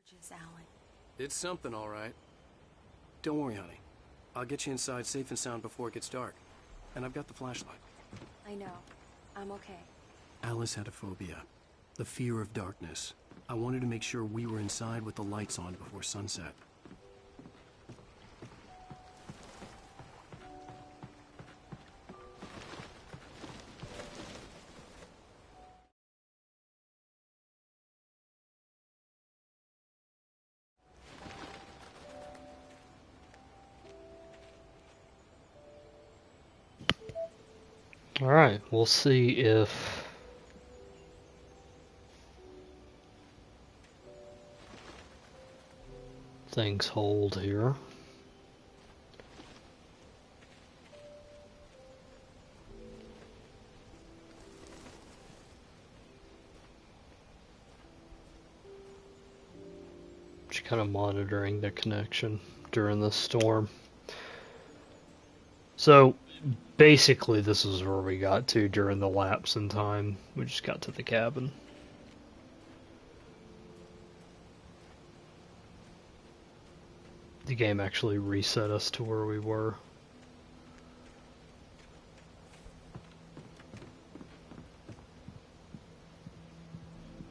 Just Alan. It's something, all right. Don't worry, honey. I'll get you inside safe and sound before it gets dark. And I've got the flashlight. I know. I'm okay. Alice had a phobia. The fear of darkness. I wanted to make sure we were inside with the lights on before sunset. Alright, we'll see if things hold here. Just kind of monitoring the connection during the storm. So basically this is where we got to during the lapse in time. We just got to the cabin. The game actually reset us to where we were.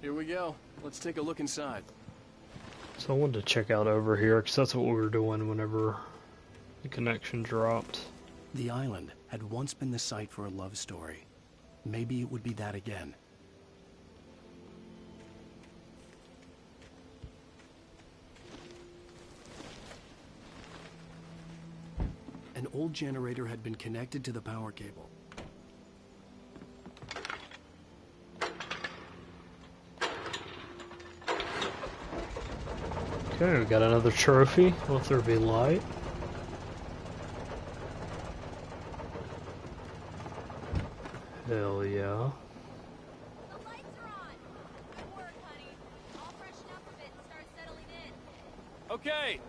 Here we go. Let's take a look inside. So I wanted to check out over here because that's what we were doing whenever the connection dropped. The island had once been the site for a love story. Maybe it would be that again. An old generator had been connected to the power cable. Okay, we got another trophy. Let there be light. Hell yeah. The lights are on. Good work, honey. I'll freshen up a bit and start settling in. Okay,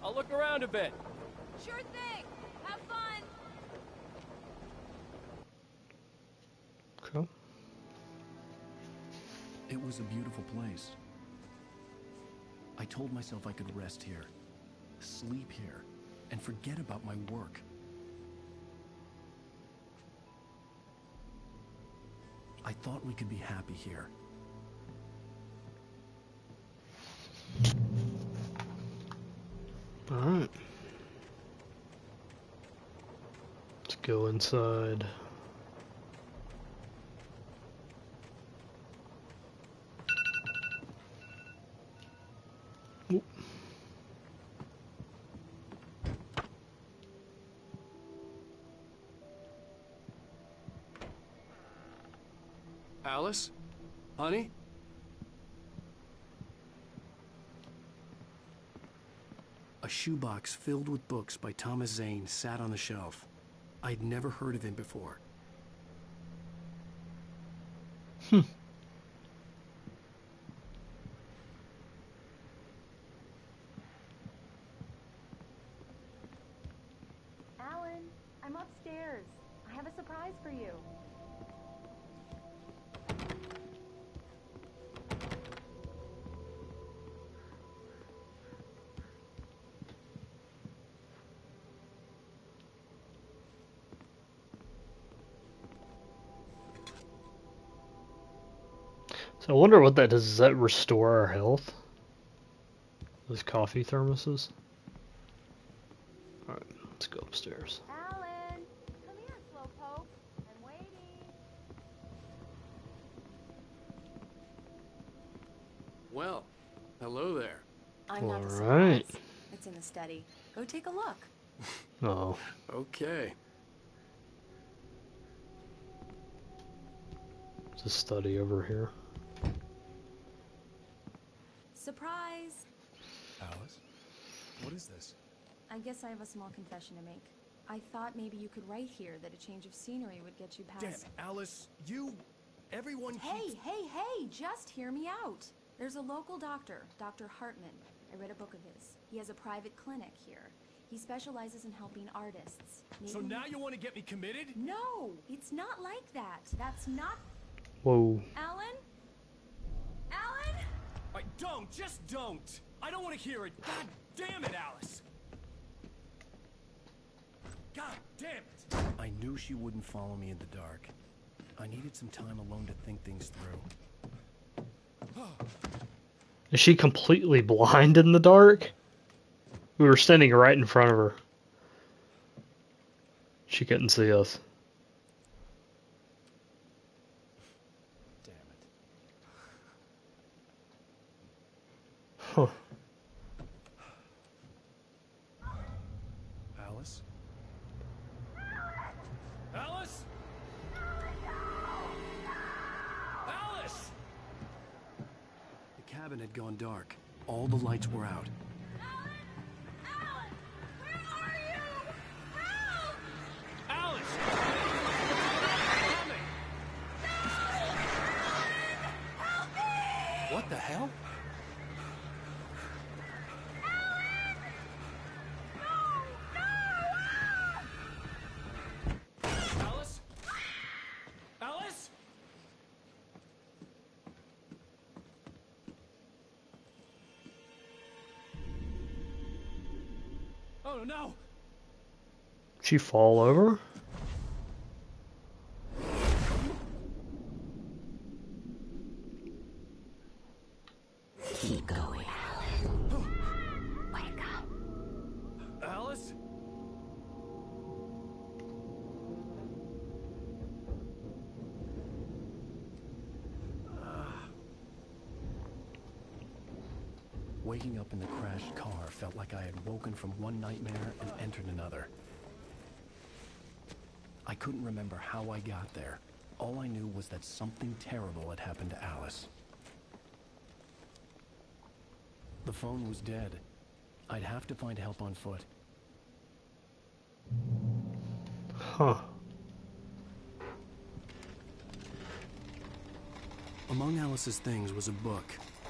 I'll look around a bit. Sure thing. Have fun. Okay. It was a beautiful place. I told myself I could rest here, sleep here, and forget about my work. I thought we could be happy here. Alright. Let's go inside. Oop. Alice? Honey? A shoebox filled with books by Thomas Zane sat on the shelf. I'd never heard of him before. Alan, I'm upstairs. I have a surprise for you. So I wonder what that does. Does that restore our health? Those coffee thermoses? Alright, let's go upstairs. Alan, come here, Slowpoke. I'm waiting. Well, hello there. I'm not the Alright. surprise. It's in the study. Go take a look. Oh. Okay. There's a study over here. Surprise! Alice? What is this? I guess I have a small confession to make. I thought maybe you could write here that a change of scenery would get you past... Damn, Alice, everyone Hey, keeps... hey, just hear me out. There's a local doctor, Dr. Hartman. I read a book of his. He has a private clinic here. He specializes in helping artists. So Maybe- now you want to get me committed? No, it's not like that. That's not... Whoa. Alan? Alan? Don't! Just don't! I don't want to hear it! God damn it, Alice! God damn it! I knew she wouldn't follow me in the dark. I needed some time alone to think things through. Is she completely blind in the dark? We were standing right in front of her. She couldn't see us. Damn it. Huh. Alice? Alice? Alice! The cabin had gone dark. All the lights were out. Alice! Coming! What the hell? Alice? Alice? Oh no! She fall over? Keep going, Alice. Wake up. Alice? Waking up in the crashed car felt like I had woken from one nightmare and entered another. I couldn't remember how I got there. All I knew was that something terrible had happened to Alice. The phone was dead. I'd have to find help on foot. Huh. Among Alice's things was a book,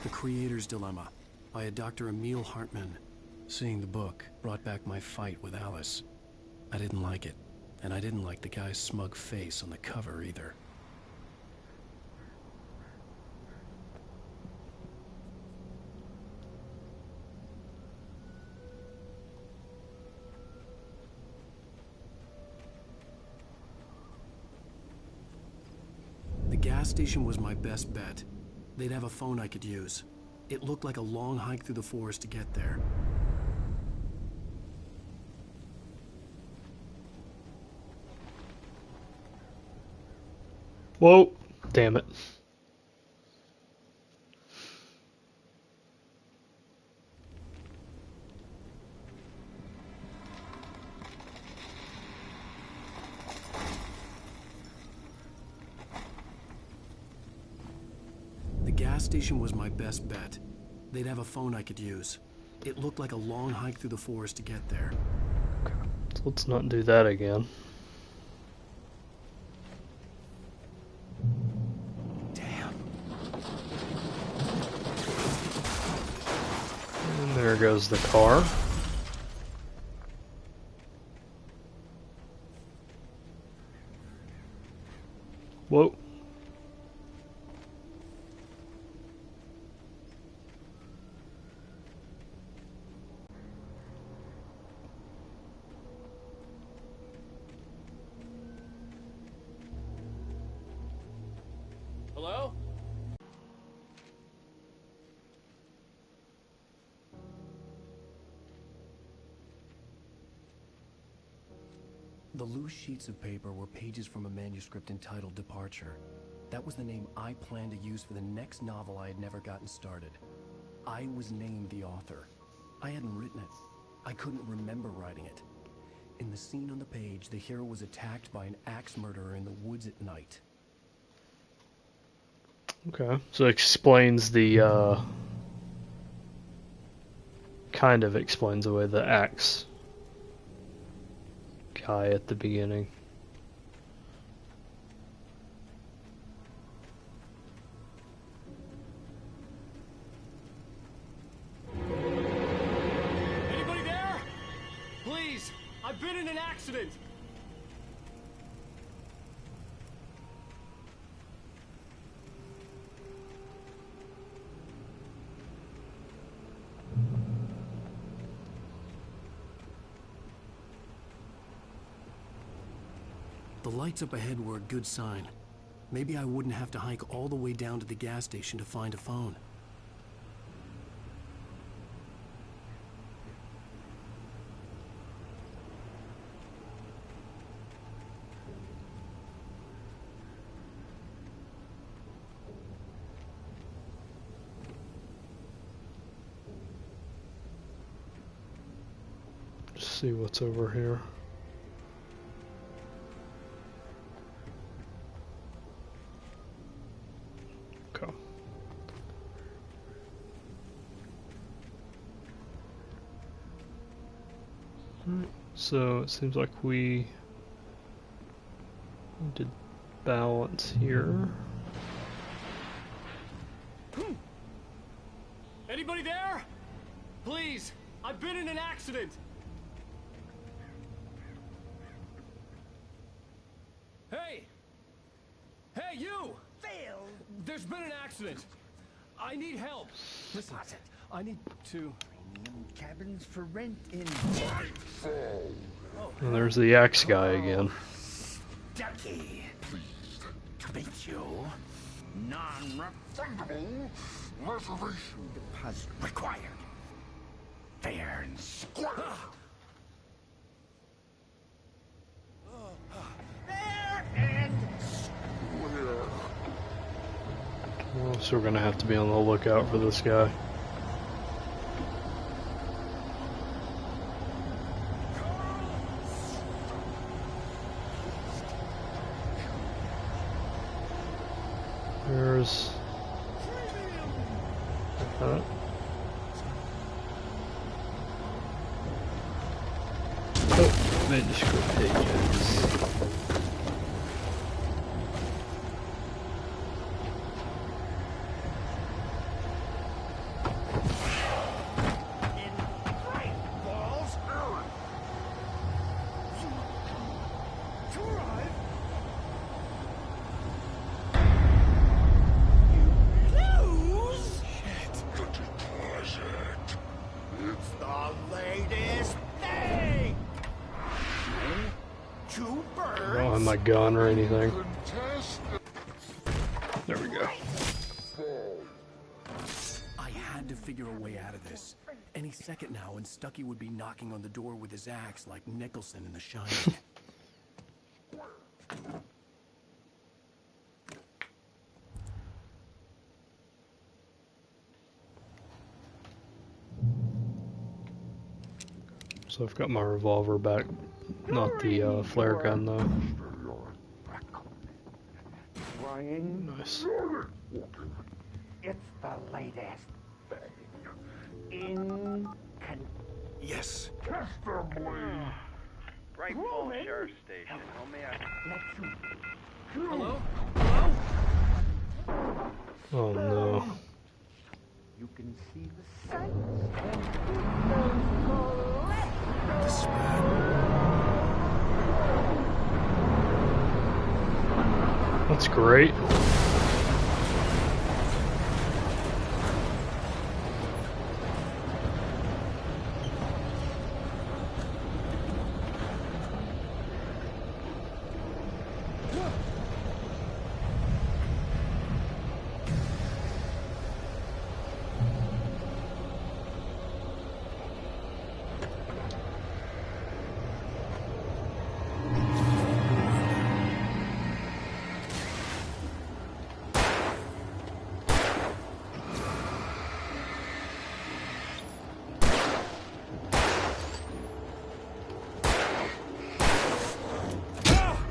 The Creator's Dilemma, by a Dr. Emil Hartman. Seeing the book brought back my fight with Alice. I didn't like it, and I didn't like the guy's smug face on the cover either. The gas station was my best bet. They'd have a phone I could use. It looked like a long hike through the forest to get there. Whoa. Damn it. The gas station was my best bet. They'd have a phone I could use. It looked like a long hike through the forest to get there. So let's not do that again. Damn. And there goes the car. Whoa. Hello? The loose sheets of paper were pages from a manuscript entitled Departure. That was the name I planned to use for the next novel I had never gotten started. I was named the author. I hadn't written it. I couldn't remember writing it. In the scene on the page, the hero was attacked by an axe murderer in the woods at night. Okay. So it explains the, kind of explains away the axe guy at the beginning. Anybody there? Please, I've been in an accident. The lights up ahead were a good sign. Maybe I wouldn't have to hike all the way down to the gas station to find a phone. Just see what's over here. Okay. Alright, so it seems like we did balance here. Anybody there? Please, I've been in an accident. Hey! Hey, you! Phil! There's been an accident. I need help. Listen, I need to... Premium cabins for rent in... And there's the axe guy again. Ducky. Pleased to meet you. Non-refundable reservation deposit required. Fair and square. Fair and square. Well, so we're gonna have to be on the lookout for this guy. There's that. Oh, manuscript pages. I don't have my gun or anything. There we go. I had to figure a way out of this. Any second now, and Stucky would be knocking on the door with his axe like Nicholson in The Shining. So I've got my revolver back, not the flare gun though. Nice. It's the latest thing. Yes. Brightfall Sheriff Station. How may I... Hello? Oh no. You can see the sights and That's great.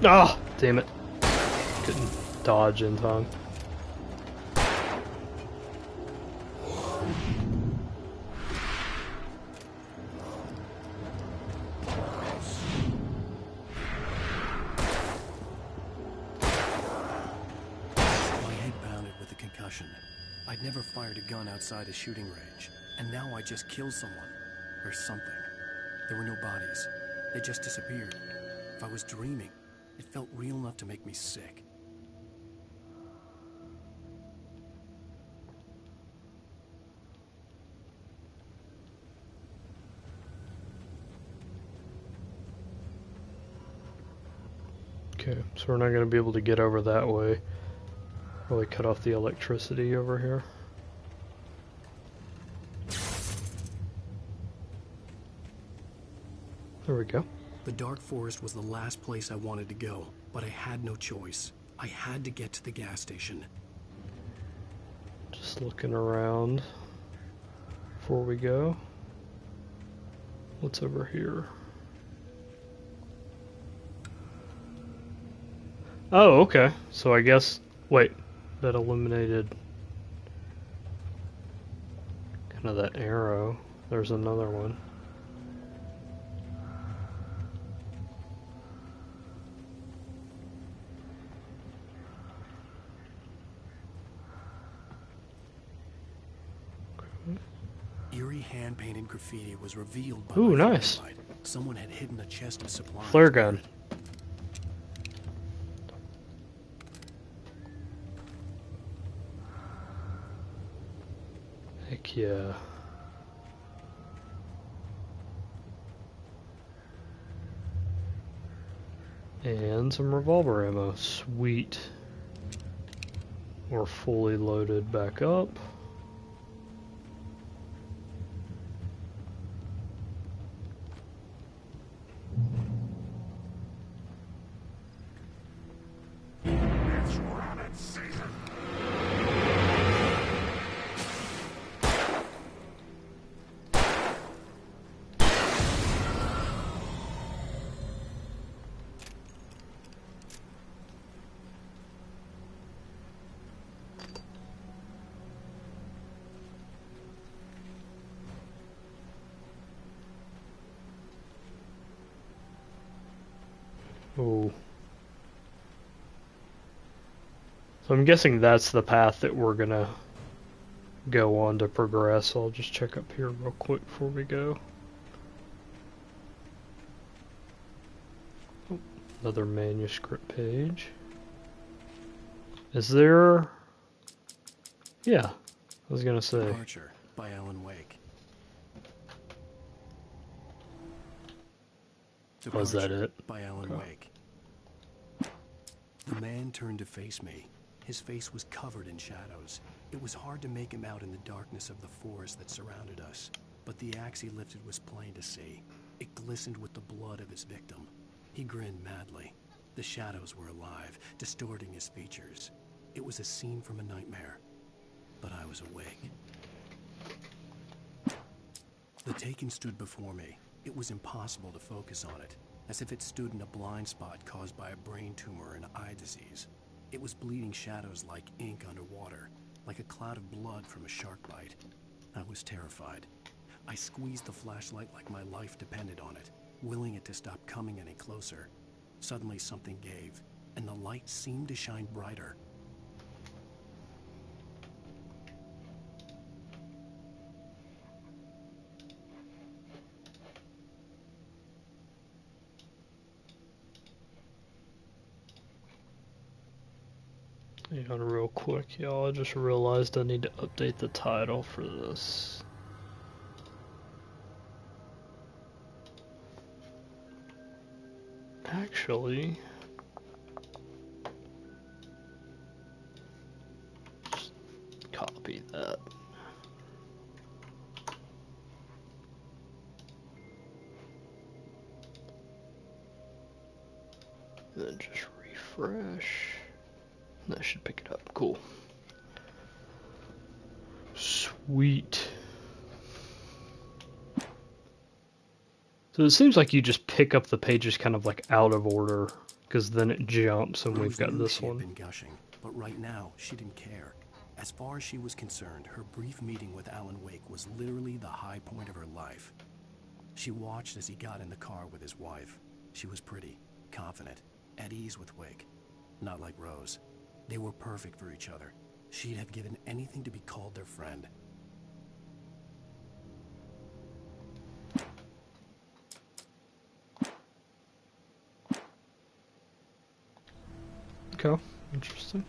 Ah, oh, damn it. Couldn't dodge in time. My head pounded with a concussion. I'd never fired a gun outside a shooting range, and now I just killed someone. Or something. There were no bodies. They just disappeared. If I was dreaming, it felt real enough to make me sick. Okay, so we're not going to be able to get over that way. Probably cut off the electricity over here. There we go. The dark forest was the last place I wanted to go, but I had no choice. I had to get to the gas station. Just looking around before we go. What's over here? Oh, okay. So I guess, wait, that eliminated kind of that arrow. There's another one. Eerie hand-painted graffiti was revealed by Ooh, my nice. flashlight. Someone had hidden a chest of supplies. Flare gun. Heck yeah. And some revolver ammo. Sweet. We're fully loaded back up. It's rabbit season. Oh. So I'm guessing that's the path that we're gonna go on to progress. I'll just check up here real quick before we go. Oh, another manuscript page. Is there... Yeah, I was gonna say. Departure by Alan Wake. Was that Departure it? by Alan Okay. Wake. The man turned to face me. His face was covered in shadows. It was hard to make him out in the darkness of the forest that surrounded us, but the axe he lifted was plain to see. It glistened with the blood of his victim. He grinned madly. The shadows were alive, distorting his features. It was a scene from a nightmare, but I was awake. The Taken stood before me. It was impossible to focus on it, as if it stood in a blind spot caused by a brain tumor and eye disease. It was bleeding shadows like ink underwater, like a cloud of blood from a shark bite. I was terrified. I squeezed the flashlight like my life depended on it, willing it to stop coming any closer. Suddenly something gave, and the light seemed to shine brighter. Hang on real quick, y'all. I just realized I need to update the title for this. Actually, just copy that. And then just refresh. That should pick it up. Cool. Sweet. So it seems like you just pick up the pages kind of like out of order, because then it jumps and we've Rose got knew this she had one. been gushing, but right now she didn't care. As far as she was concerned, her brief meeting with Alan Wake was literally the high point of her life. She watched as he got in the car with his wife. She was pretty, confident, at ease with Wake. Not like Rose. They were perfect for each other. She'd have given anything to be called their friend. Okay, interesting.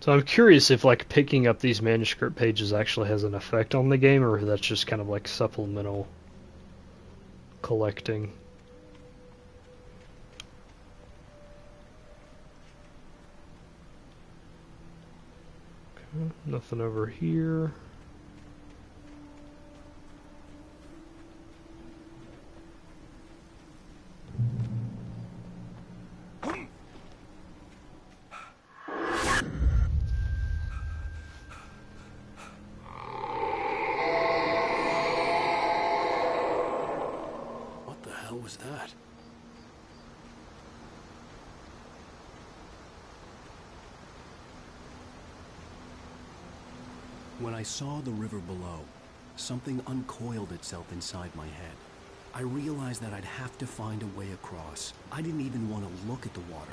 So I'm curious if like picking up these manuscript pages actually has an effect on the game, or if that's just kind of like supplemental collecting. Nothing over here. What the hell was that? When I saw the river below, something uncoiled itself inside my head. I realized that I'd have to find a way across. I didn't even want to look at the water.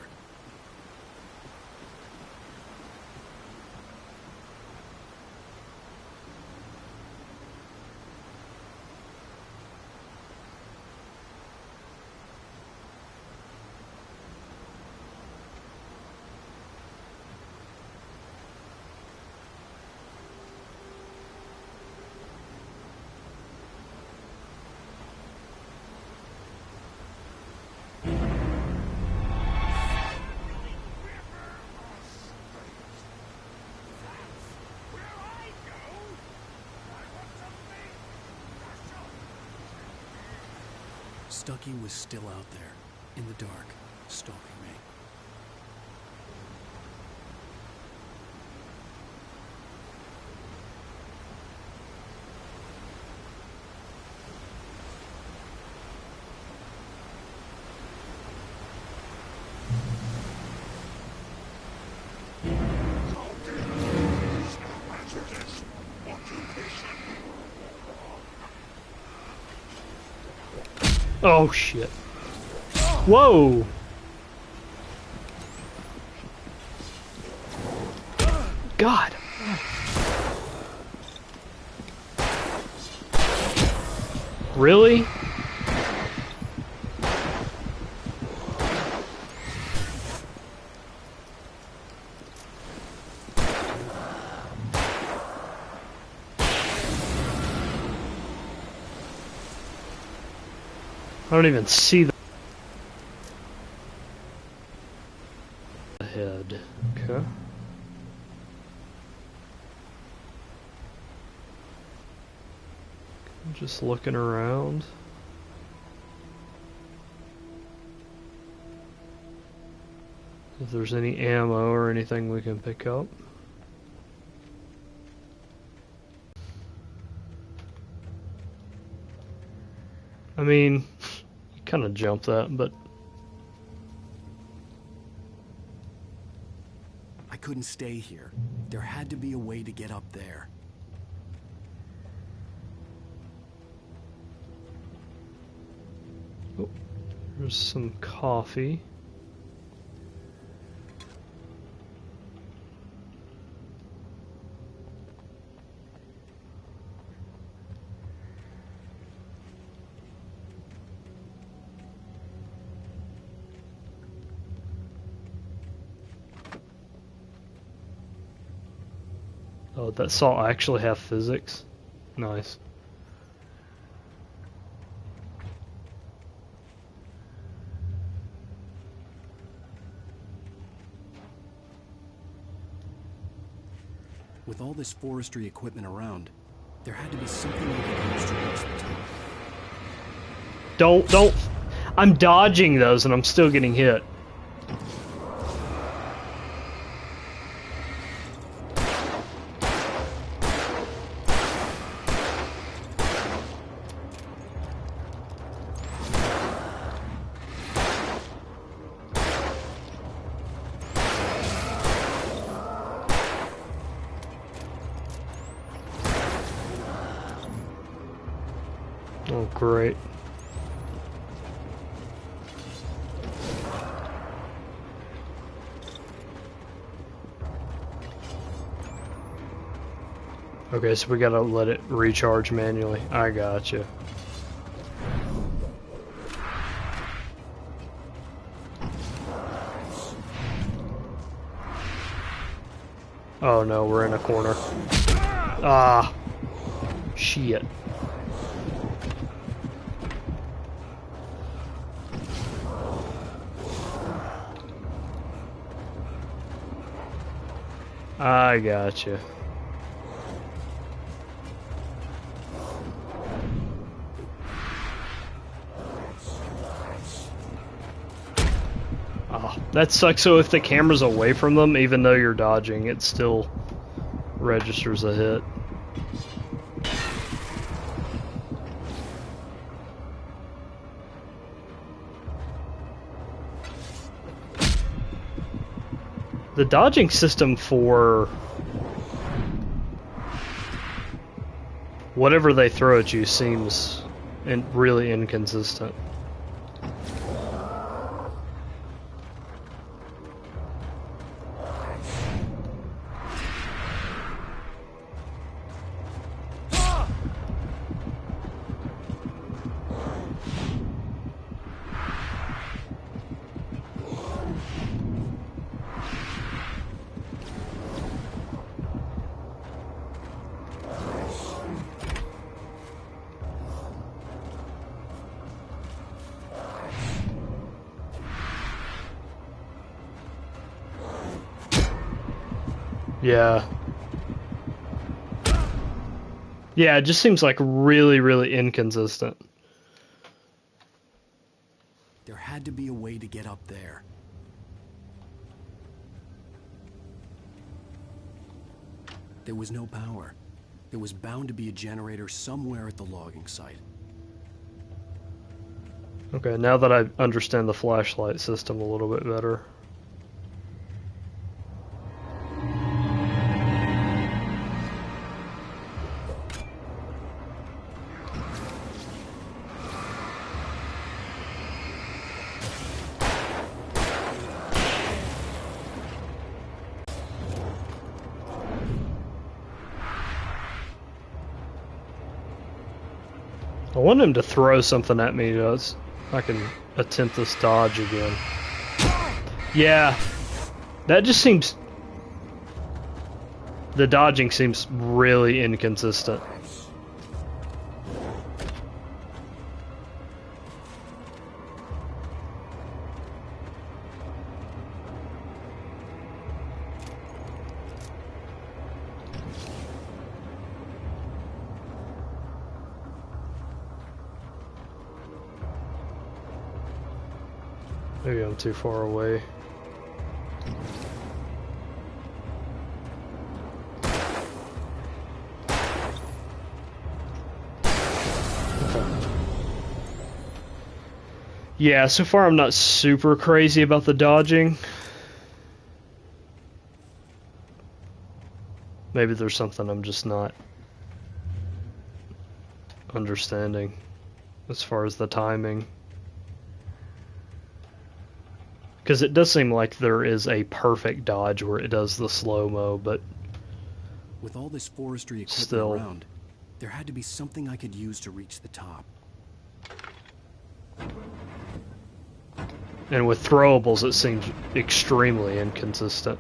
Stucky was still out there, in the dark, stalking me. Oh shit. Whoa! God. Really? I don't even see the head. Okay. Just looking around. If there's any ammo or anything we can pick up. I mean, you kind of jump that, but I couldn't stay here. There had to be a way to get up there. oh, there's some coffee. Oh, that saw actually have physics. Nice. With all this forestry equipment around, there had to be something we could use to reach the top. Don't. I'm dodging those and I'm still getting hit. Oh, great. Okay, so we gotta let it recharge manually. I gotcha. Oh no, we're in a corner. Ah, shit. I gotcha. That sucks. So if the camera's away from them, even though you're dodging, it still registers a hit. The dodging system for whatever they throw at you seems really inconsistent. Yeah. Yeah, it just seems like really, really inconsistent. There had to be a way to get up there. There was no power. There was bound to be a generator somewhere at the logging site. Okay, now that I understand the flashlight system a little bit better. I want him to throw something at me so I can attempt this dodge again. Yeah, that just seems... The dodging seems really inconsistent. Maybe I'm too far away. Yeah, so far I'm not super crazy about the dodging. Maybe there's something I'm just not understanding as far as the timing. Because it does seem like there is a perfect dodge where it does the slow-mo, but with all this forestry equipment still around, there had to be something I could use to reach the top. And with throwables, it seems extremely inconsistent.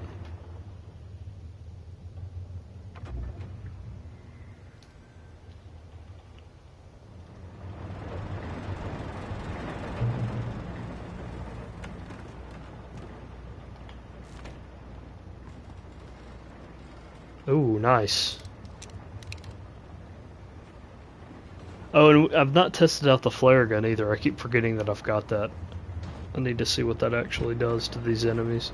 Ooh, nice. Oh, and I've not tested out the flare gun either. I keep forgetting that I've got that. I need to see what that actually does to these enemies.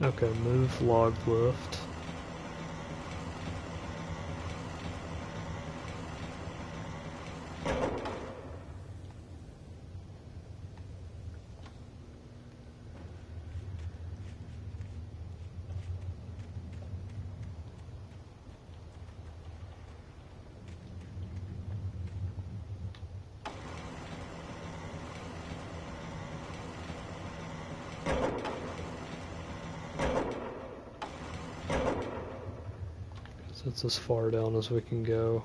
Okay, move log lift. That's as far down as we can go.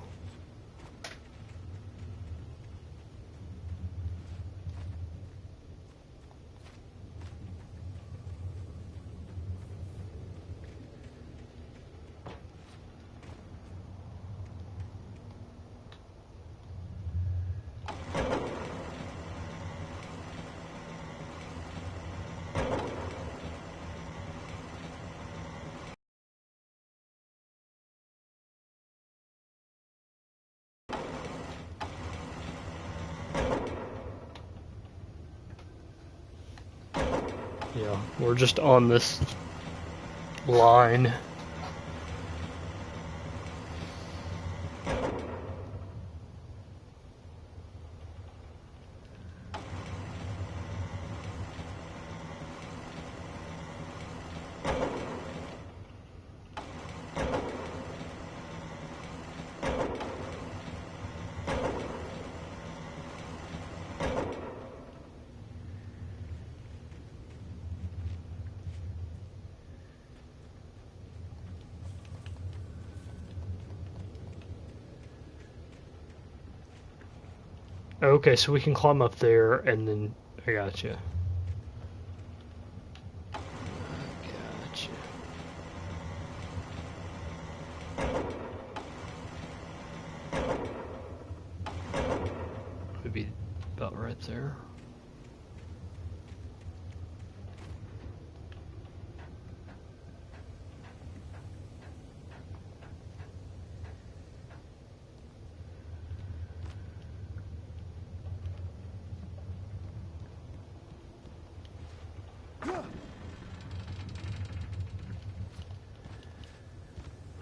Yeah, we're just on this line. Okay, so we can climb up there and then I gotcha. Gotcha. Maybe about right there.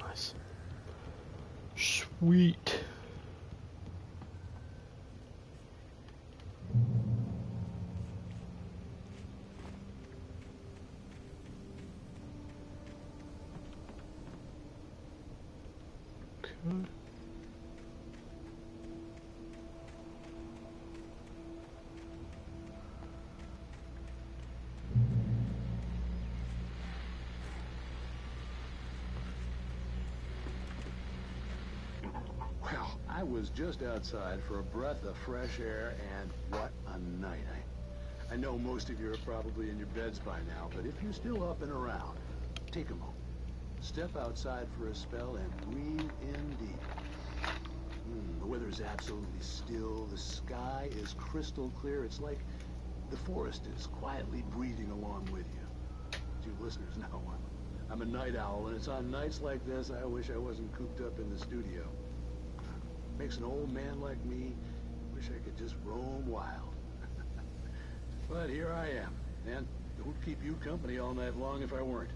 Nice. Sweet. Okay. Well, I was just outside for a breath of fresh air, and what a night. I know most of you are probably in your beds by now, but if you're still up and around, take a moment. Step outside for a spell and breathe in deep. The weather is absolutely still. The sky is crystal clear. It's like the forest is quietly breathing along with you. As you listeners know, I'm a night owl, and it's on nights like this I wish I wasn't cooped up in the studio. Makes an old man like me wish I could just roam wild. But here I am, and it would keep you company all night long if I weren't.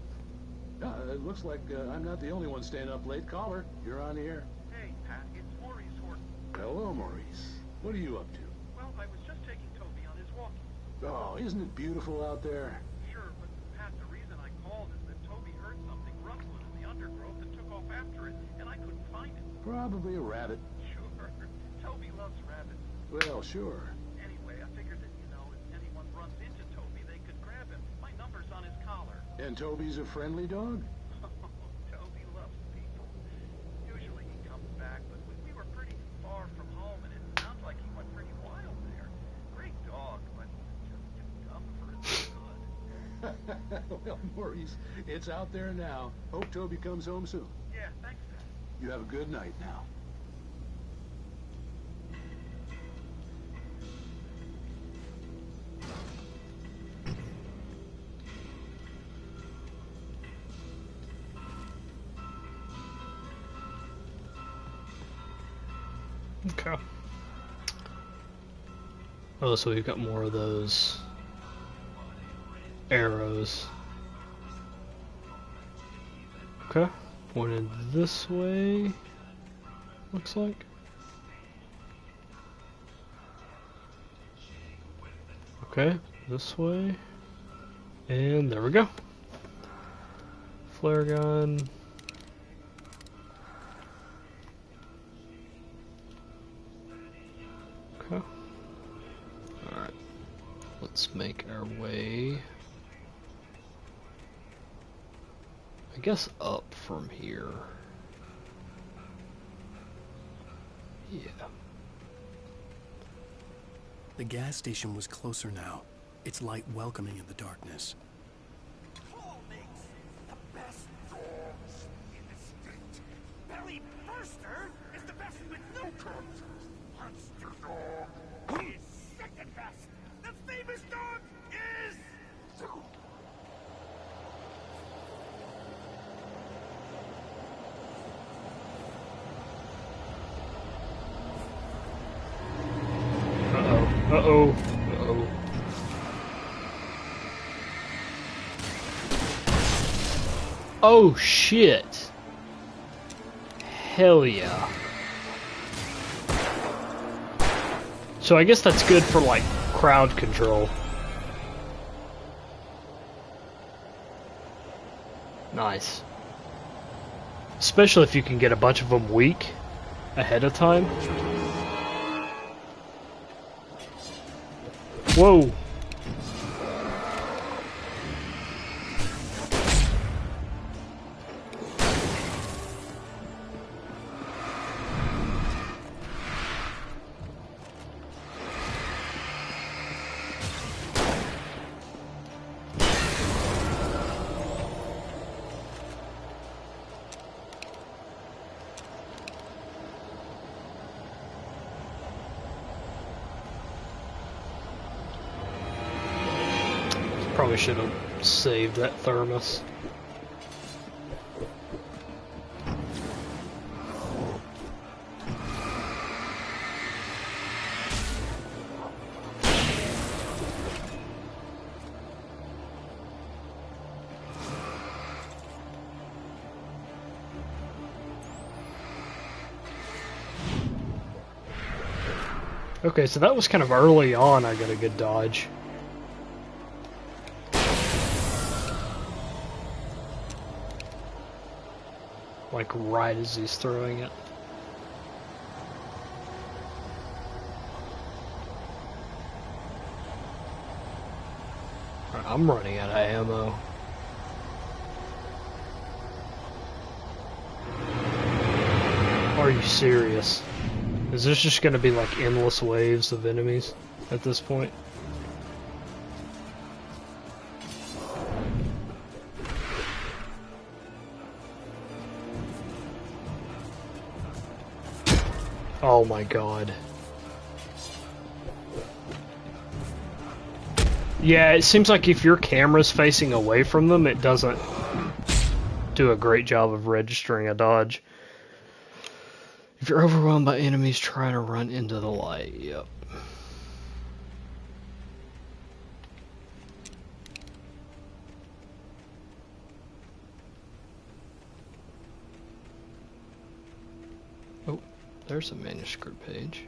It looks like I'm not the only one staying up late. Caller, you're on the air. Hey, Pat, it's Maurice Horton. Hello, Maurice. What are you up to? Well, I was just taking Toby on his walkie. Oh, isn't it beautiful out there? Sure, but Pat, the reason I called is that Toby heard something rustling in the undergrowth and took off after it, and I couldn't find it. Probably a rabbit. Sure. Toby loves rabbits. Well, sure. Anyway, I figured that, if anyone runs into Toby, they could grab him. My number's on his collar. And Toby's a friendly dog? Toby loves people. Usually he comes back, but we were pretty far from home, and it sounds like he went pretty wild there. Great dog, but just too dumb for his good. Well, Maurice, it's out there now. Hope Toby comes home soon. Yeah, thanks, Pat. You have a good night now. Okay. Oh, so we've got more of those arrows. Okay. Pointed this way, looks like. Okay, this way. And there we go. Flare gun. Okay. Alright. Let's make our way, I guess, up from here. Yeah. The gas station was closer now, its light welcoming in the darkness. Paul makes the best dogs in the state. Belly Burster is the best with no contest. Monster Dog is second best. The famous dog is... Uh-oh. Uh-oh. Uh-oh. Oh shit. Hell yeah. So I guess that's good for like crowd control. Nice. Especially if you can get a bunch of them weak ahead of time. Whoa. Probably should have saved that thermos. Okay, so that was kind of early on I got a good dodge. Like right as he's throwing it. Right, I'm running out of ammo. Are you serious? Is this just gonna be like endless waves of enemies at this point? Oh my god. Yeah, it seems like if your camera's facing away from them, it doesn't do a great job of registering a dodge. If you're overwhelmed by enemies, try to run into the light. Yep. Oh, there's a manuscript page.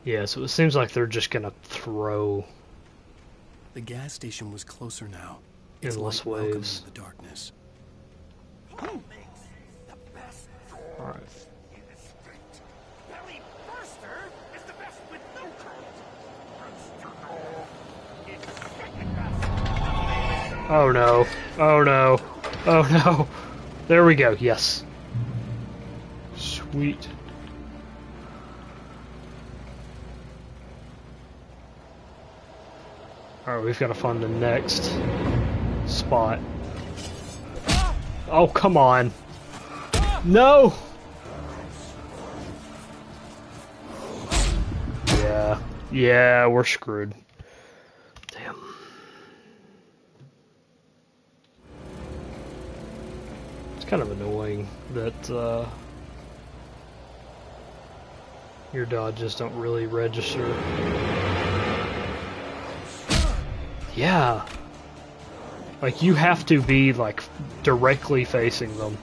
Yeah, so it seems like they're just gonna throw The gas station was closer now. endless light welcomed waves. the darkness. Alright. Belly Burster is the best with no curls. Oh no. Oh no. Oh no. There we go. Yes. Sweet. Alright, we've got to find the next spot. Oh, come on. No! Yeah. Yeah, we're screwed. Damn. It's kind of annoying that your dodges don't really register. Yeah. Like, you have to be, like, directly facing them.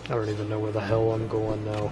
I don't even know where the hell I'm going now.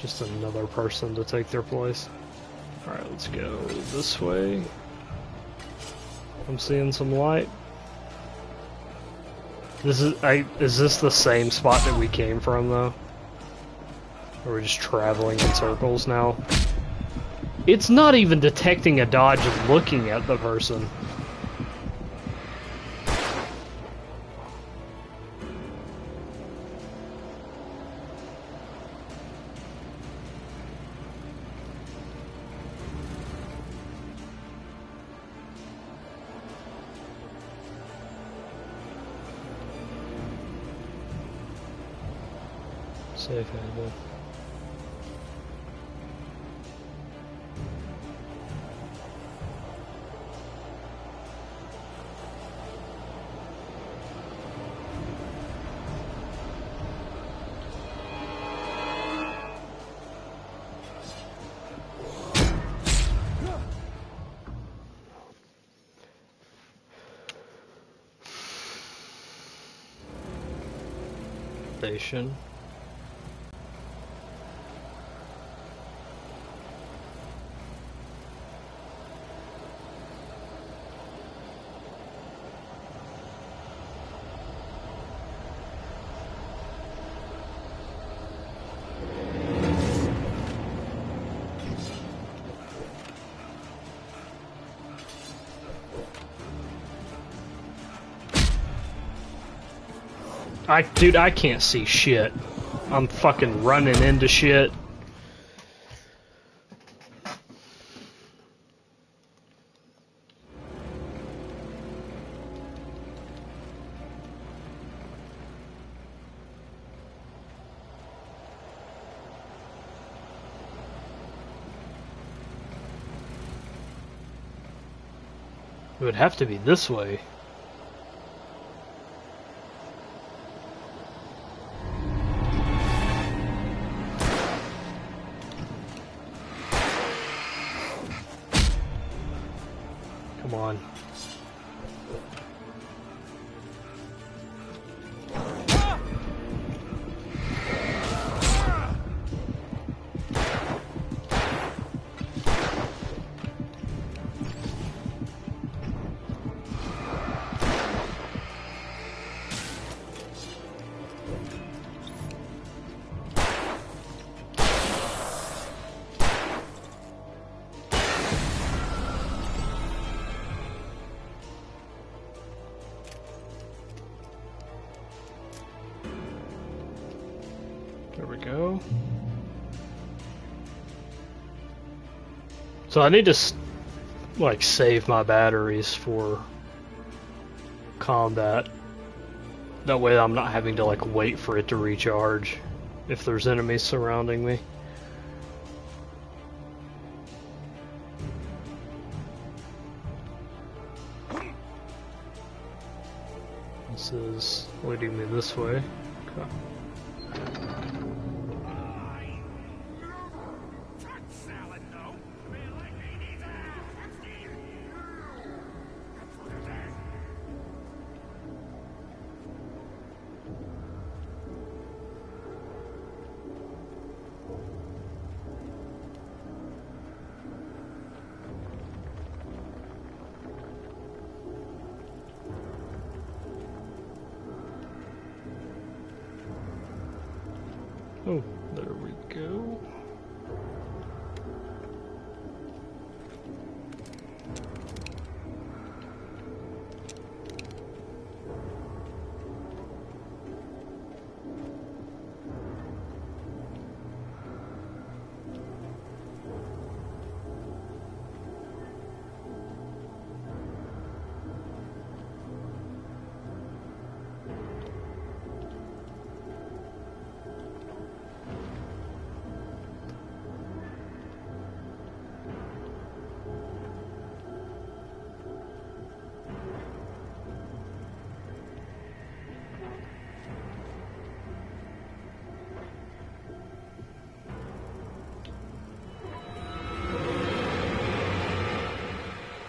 Just another person to take their place. Alright, let's go this way. I'm seeing some light. Is this the same spot that we came from though? Or are we just traveling in circles now? It's not even detecting a dodge of looking at the person. Safe handle. Station. Dude, I can't see shit. I'm fucking running into shit. It would have to be this way. Come on. There we go. So I need to like save my batteries for combat. That way I'm not having to like wait for it to recharge if there's enemies surrounding me. This is leading me this way. Okay. Oh, there we go.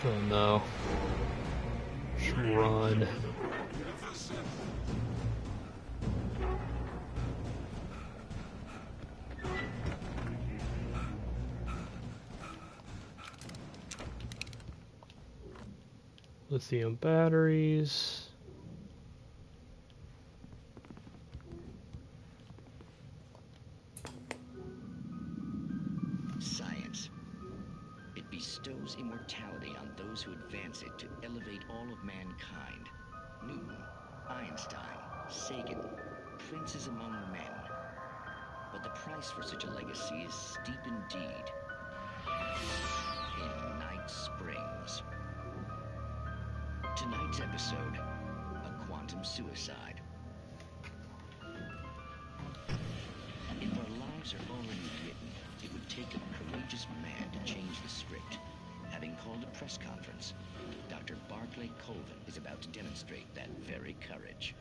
Oh no. Just run. Lithium batteries. Science. bestows immortality on those who advance it to elevate all of mankind. Newton, Einstein, Sagan, princes among men. But the price for such a legacy is steep indeed. In Night Springs. Tonight's episode, a quantum suicide. If our lives are already written, it would take a courageous man to change the script. Having called a press conference, Dr. Barclay Colvin is about to demonstrate that very courage.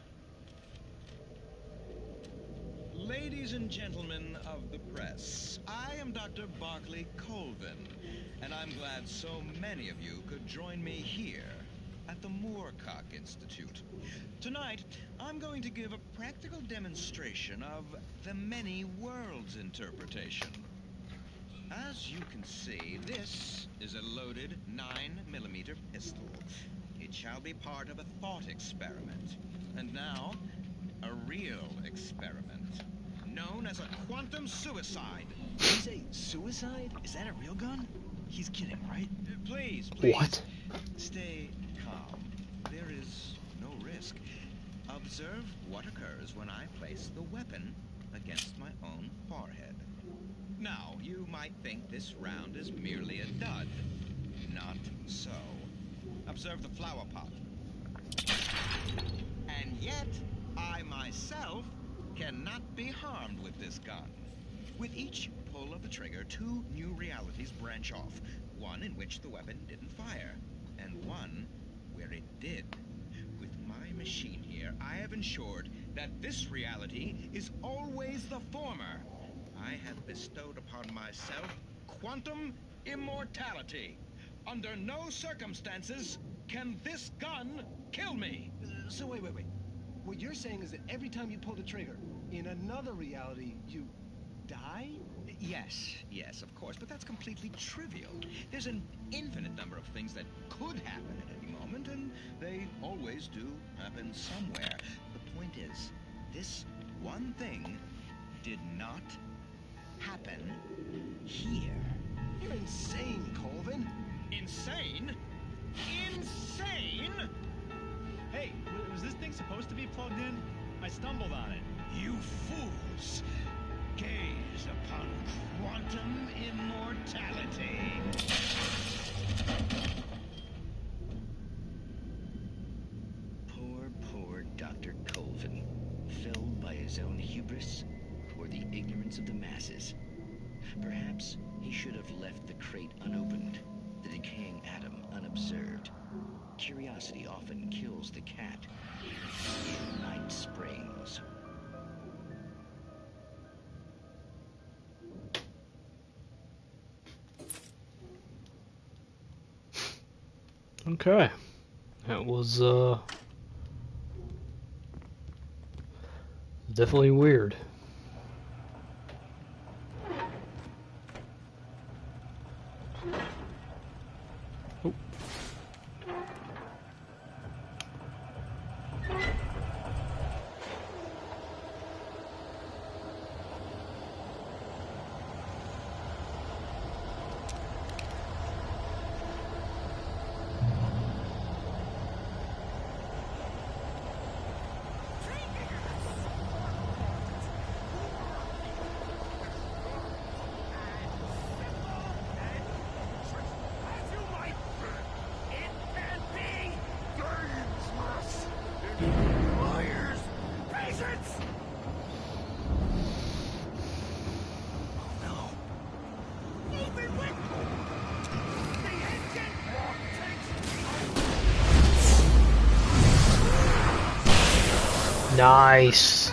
Ladies and gentlemen of the press, I am Dr. Barclay Colvin, and I'm glad so many of you could join me here at the Moorcock Institute. Tonight, I'm going to give a practical demonstration of the many worlds interpretation. As you can see, this is a loaded 9mm pistol. It shall be part of a thought experiment. And now, a real experiment, known as a quantum suicide. Did you say suicide? Is that a real gun? He's kidding, right? Please. What? Stay calm. There is no risk. Observe what occurs when I place the weapon against my own forehead. Now, you might think this round is merely a dud. Not so. Observe the flower pot. And yet, I myself cannot be harmed with this gun. With each pull of the trigger, two new realities branch off. One in which the weapon didn't fire, and one where it did. With my machine here, I have ensured that this reality is always the former. I have bestowed upon myself quantum immortality. Under no circumstances can this gun kill me. So wait. What you're saying is that every time you pull the trigger, in another reality, you die? Yes, of course, but that's completely trivial. There's an infinite number of things that could happen at any moment, and they always do happen somewhere. The point is, this one thing did not happen here. You're insane, Colvin. Insane? Insane? Hey, was this thing supposed to be plugged in? I stumbled on it. You fools! Gaze upon quantum immortality. Poor Dr. Colvin, felled by his own hubris or the ignorance of the masses. Perhaps he should have left the crate unopened, the decaying atom unobserved. Curiosity often kills the cat. In Night Springs. Okay. That was, definitely weird. Oh. Nice.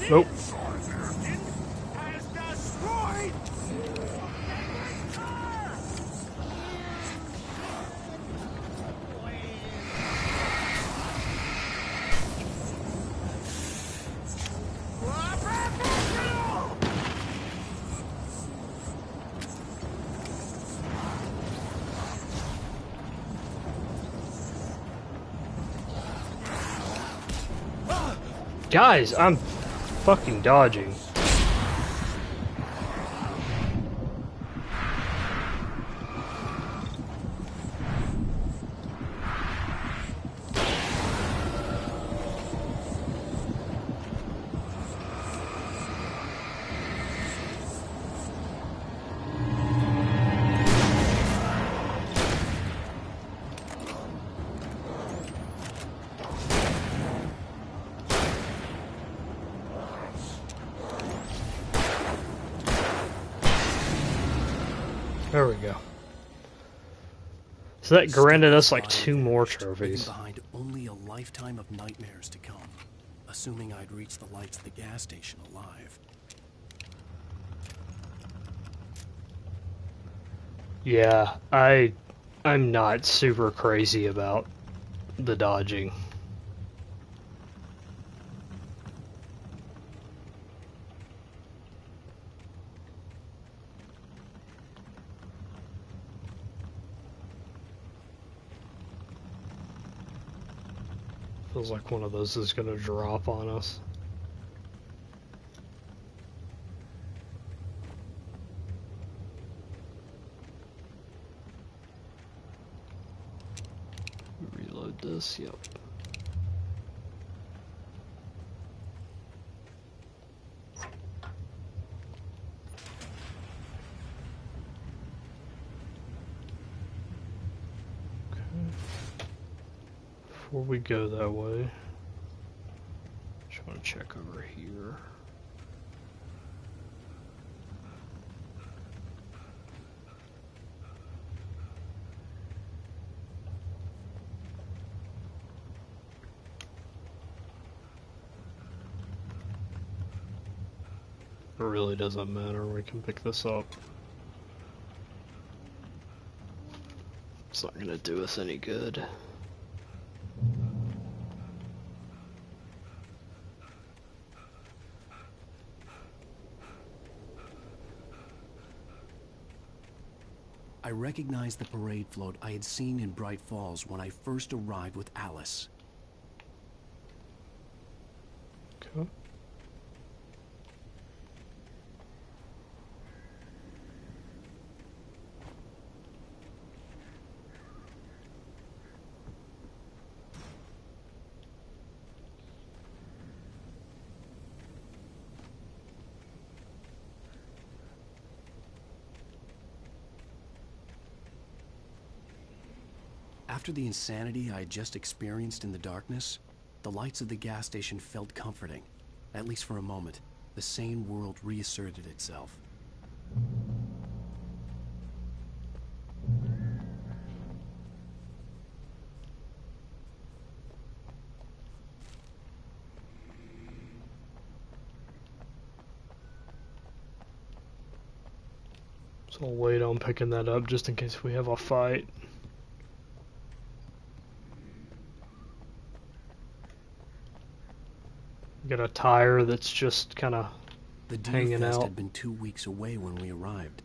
Nope. Guys, I'm fucking dodging. There we go. So that granted us like 2 more trophies. Behind only a lifetime of nightmares to come, assuming I'd reach the lights of the gas station alive. Yeah, I'm not super crazy about the dodging. Feels like one of those is gonna drop on us. Reload this, yep. Okay. Before we go that way, just want to check over here. It really doesn't matter, we can pick this up. It's not gonna do us any good. I recognized the parade float I had seen in Bright Falls when I first arrived with Alice. Okay. After the insanity I had just experienced in the darkness, the lights of the gas station felt comforting. At least for a moment, the sane world reasserted itself. So I'll wait on picking that up just in case we have a fight. Got a tire that's just kind of hanging Fest out. had been 2 weeks away when we arrived.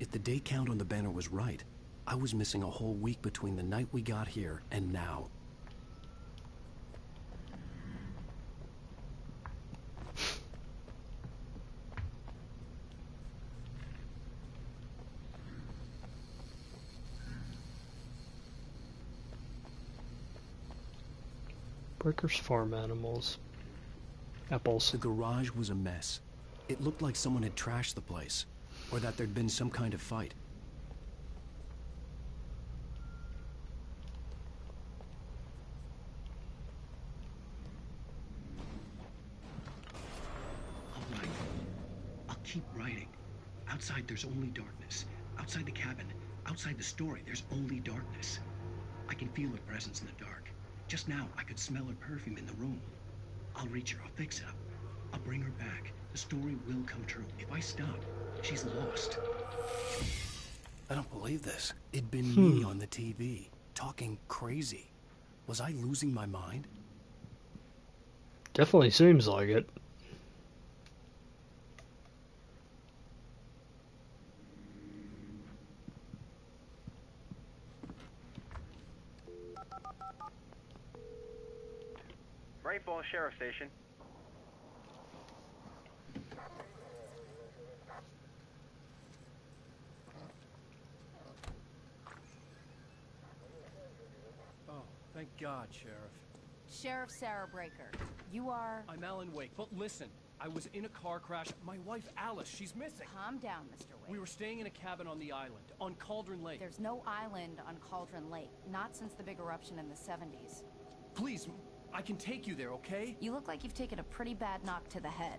If the day count on the banner was right, I was missing a whole week between the night we got here and now. Breakers farm animals. Apples. The garage was a mess. It looked like someone had trashed the place, or that there'd been some kind of fight. All right. I'll keep writing. Outside, there's only darkness. Outside the cabin, outside the story, there's only darkness. I can feel her presence in the dark. Just now, I could smell her perfume in the room. I'll reach her. I'll fix it up. I'll bring her back. The story will come true. If I stop, she's lost. I don't believe this. It'd been me on the TV, talking crazy. Was I losing my mind? Definitely seems like it. Bright Falls Sheriff Station. Thank God, Sheriff. Sheriff Sarah Breaker. You are... I'm Alan Wake, but listen. I was in a car crash. My wife, Alice, she's missing. Calm down, Mr. Wake. We were staying in a cabin on the island, on Cauldron Lake. There's no island on Cauldron Lake. Not since the big eruption in the 70s. Please, I can take you there, okay? You look like you've taken a pretty bad knock to the head.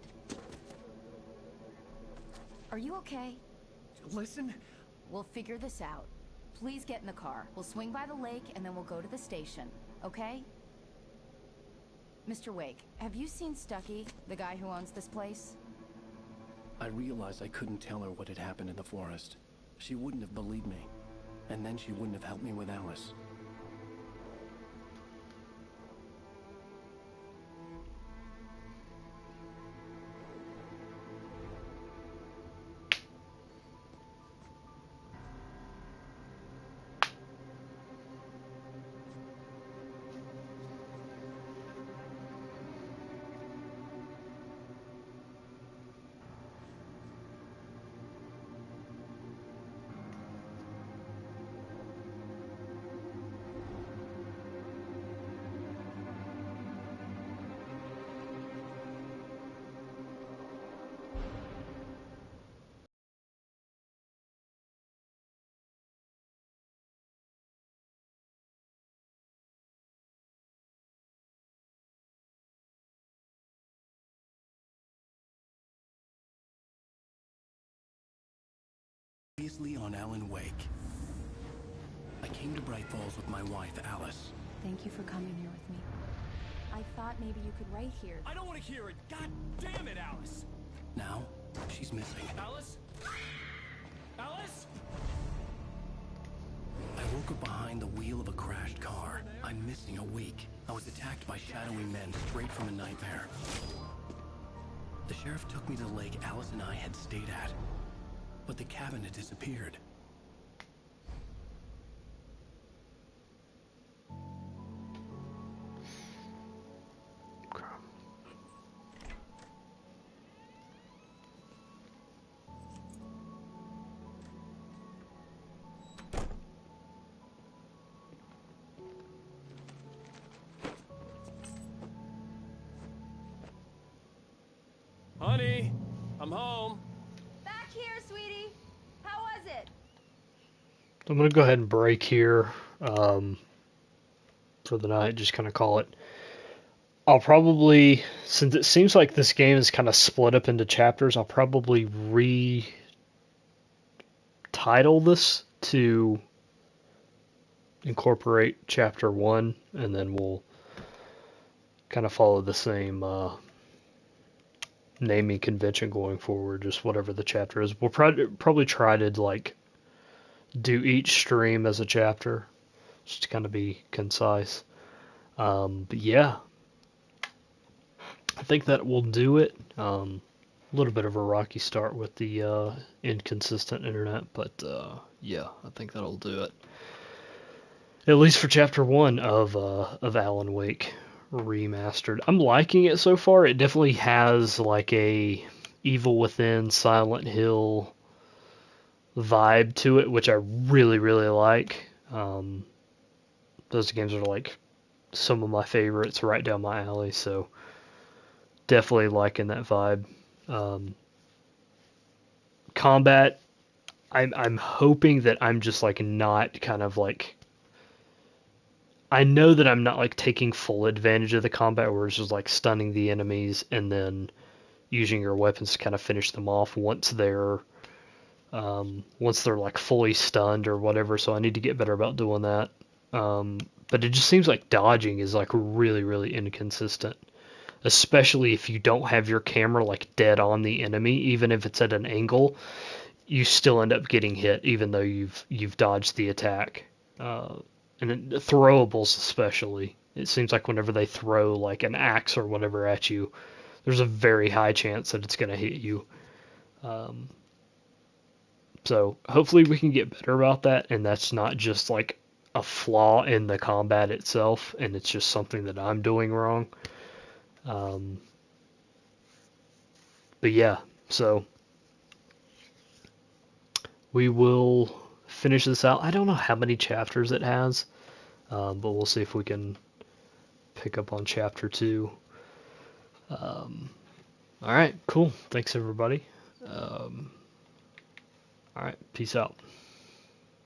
Are you okay? Listen. We'll figure this out. Please get in the car. We'll swing by the lake and then we'll go to the station, okay? Mr. Wake, have you seen Stucky, the guy who owns this place? I realized I couldn't tell her what had happened in the forest. She wouldn't have believed me. And then she wouldn't have helped me with Alice. Previously on Alan Wake. I came to Bright Falls with my wife, Alice. Thank you for coming here with me. I thought maybe you could write here. I don't want to hear it! God damn it, Alice! Now, she's missing. Alice? Alice? I woke up behind the wheel of a crashed car. I'm missing a week. I was attacked by shadowy men straight from a nightmare. The sheriff took me to the lake Alice and I had stayed at. But the cabin had disappeared. Honey, I'm home. Back here, sweetie. How was it? I'm going to go ahead and break here for the night, just kind of call it. I'll probably, since it seems like this game is kind of split up into chapters, I'll probably re-title this to incorporate chapter 1, and then we'll kind of follow the same naming convention going forward, just whatever the chapter is. We'll probably try to like do each stream as a chapter, just to kind of be concise. But yeah, I think that will do it. A little bit of a rocky start with the inconsistent internet, but yeah, I think that'll do it. At least for chapter 1 of Alan Wake Remastered. I'm liking it so far. It definitely has like a Evil Within, Silent Hill vibe to it, which I really, really like. Those games are like some of my favorites, right down my alley, so definitely liking that vibe. Combat, I'm hoping that I'm just like not kind of like, I know that I'm not like taking full advantage of the combat where it's just like stunning the enemies and then using your weapons to kind of finish them off once they're like fully stunned or whatever. So I need to get better about doing that. But it just seems like dodging is like really, really inconsistent, especially if you don't have your camera like dead on the enemy. Even if it's at an angle, you still end up getting hit even though you've dodged the attack. And throwables especially. It seems like whenever they throw like an axe or whatever at you, there's a very high chance that it's going to hit you. So hopefully we can get better about that, and that's not just like a flaw in the combat itself, and it's just something that I'm doing wrong. But yeah, so we will finish this out. I don't know how many chapters it has. but we'll see if we can pick up on chapter 2. Alright, cool. Thanks, everybody. Alright, peace out.